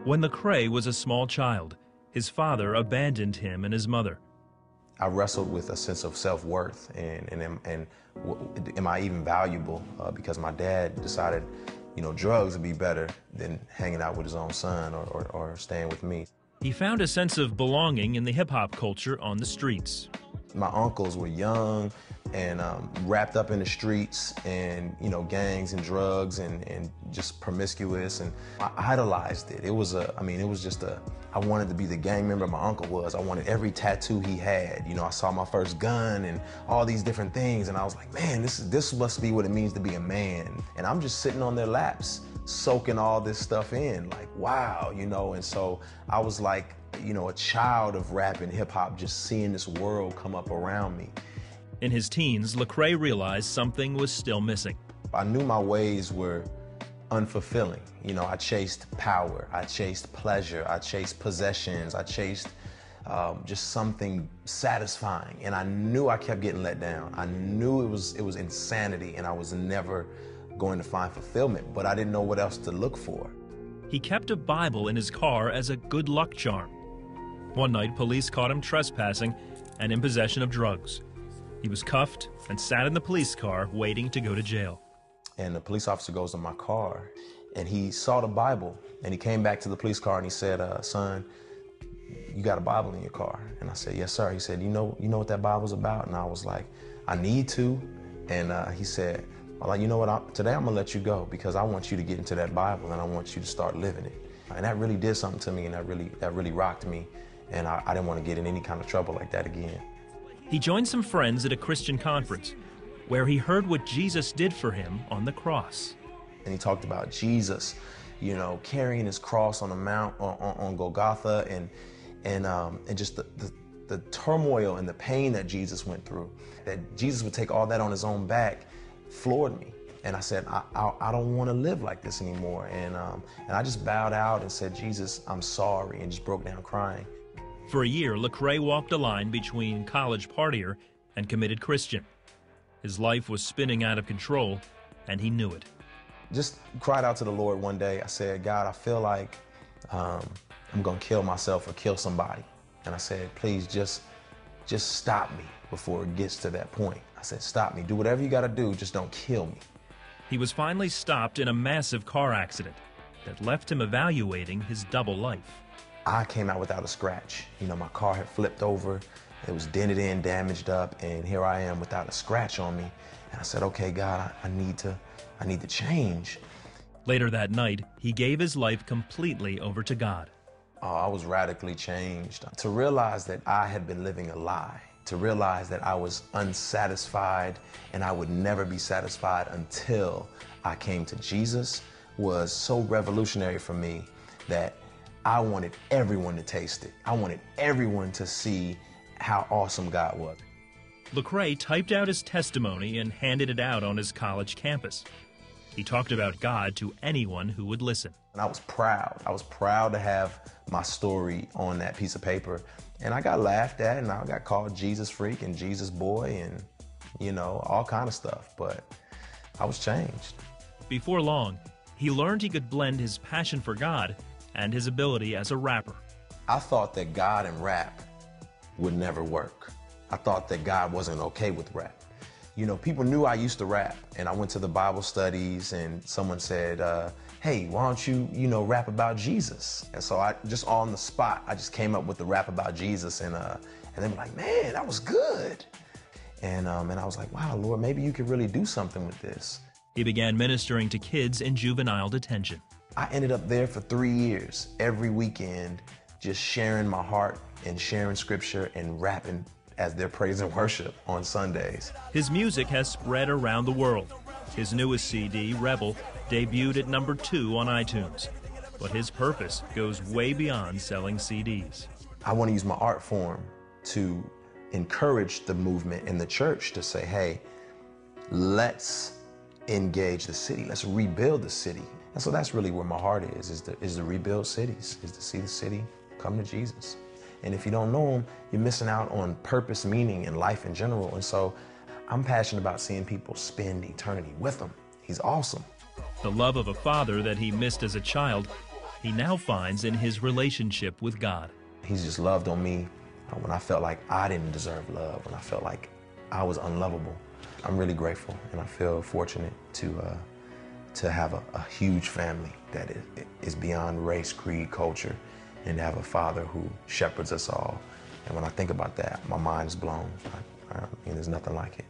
When Lacrae was a small child, his father abandoned him and his mother. I wrestled with a sense of self-worth and am I even valuable? Because my dad decided, drugs would be better than hanging out with his own son or staying with me. He found a sense of belonging in the hip-hop culture on the streets. My uncles were young and wrapped up in the streets and, gangs and drugs and just promiscuous, and I idolized it. It was I wanted to be the gang member my uncle was. I wanted every tattoo he had. I saw my first gun and all these different things, and I was like, man, this must be what it means to be a man. And I'm just sitting on their laps, soaking all this stuff in, like, wow, and so I was like, a child of rap and hip hop, just seeing this world come up around me. In his teens, Lacrae realized something was still missing. I knew my ways were unfulfilling. I chased power, I chased pleasure, I chased possessions, I chased just something satisfying, and I knew I kept getting let down. I knew it was insanity, and I was never going to find fulfillment, but I didn't know what else to look for. He kept a Bible in his car as a good luck charm. One night, police caught him trespassing and in possession of drugs. He was cuffed and sat in the police car waiting to go to jail. And the police officer goes to my car, and he saw the Bible, and he came back to the police car and he said, son, you got a Bible in your car? And I said, yes, sir. He said, you know what that Bible's about? And I was like, I need to. And he said, well, you know what, today I'm gonna let you go because I want you to get into that Bible and I want you to start living it. And that really did something to me, and that really rocked me. And I didn't want to get in any kind of trouble like that again. He joined some friends at a Christian conference where he heard what Jesus did for him on the cross. And he talked about Jesus, carrying his cross on the mount on Golgotha, and just the turmoil and the pain that Jesus went through. That Jesus would take all that on his own back floored me. And I said, I don't want to live like this anymore. And I just bowed out and said, Jesus, I'm sorry, and just broke down crying. For a year, Lacrae walked a line between college partier and committed Christian. His life was spinning out of control, and he knew it. Just cried out to the Lord one day. I said, God, I feel like I'm going to kill myself or kill somebody. And I said, please just stop me before it gets to that point. I said, stop me. Do whatever you got to do. Just don't kill me. He was finally stopped in a massive car accident that left him evaluating his double life. I came out without a scratch. My car had flipped over. It was dented in, damaged up, and here I am without a scratch on me. And I said, okay, God, I need to change. Later that night, he gave his life completely over to God. I was radically changed. To realize that I had been living a lie, to realize that I was unsatisfied and I would never be satisfied until I came to Jesus, was so revolutionary for me that I wanted everyone to taste it. I wanted everyone to see how awesome God was. Lacrae typed out his testimony and handed it out on his college campus. He talked about God to anyone who would listen. And I was proud. I was proud to have my story on that piece of paper. And I got laughed at, and I got called Jesus freak and Jesus boy and, all kind of stuff. But I was changed. Before long, he learned he could blend his passion for God and his ability as a rapper. I thought that God and rap would never work. I thought that God wasn't okay with rap. People knew I used to rap, and I went to the Bible studies, and someone said, hey, why don't you, rap about Jesus? And so I just on the spot, I just came up with the rap about Jesus, and they were like, man, that was good. And I was like, wow, Lord, maybe you could really do something with this. He began ministering to kids in juvenile detention. I ended up there for 3 years, every weekend, just sharing my heart and sharing scripture and rapping as their praise and worship on Sundays. His music has spread around the world. His newest CD, Rebel, debuted at #2 on iTunes. But his purpose goes way beyond selling CDs. I want to use my art form to encourage the movement in the church to say, hey, let's engage the city. Let's rebuild the city. And so that's really where my heart is to rebuild cities, is to see the city come to Jesus. And if you don't know him, you're missing out on purpose, meaning, and life in general. And so I'm passionate about seeing people spend eternity with him. He's awesome. The love of a father that he missed as a child he now finds in his relationship with God. He's just loved on me when I felt like I didn't deserve love, when I felt like I was unlovable. I'm really grateful, and I feel fortunate to have a huge family that is beyond race, creed, culture, and to have a father who shepherds us all. And when I think about that, my mind is blown. There's nothing like it.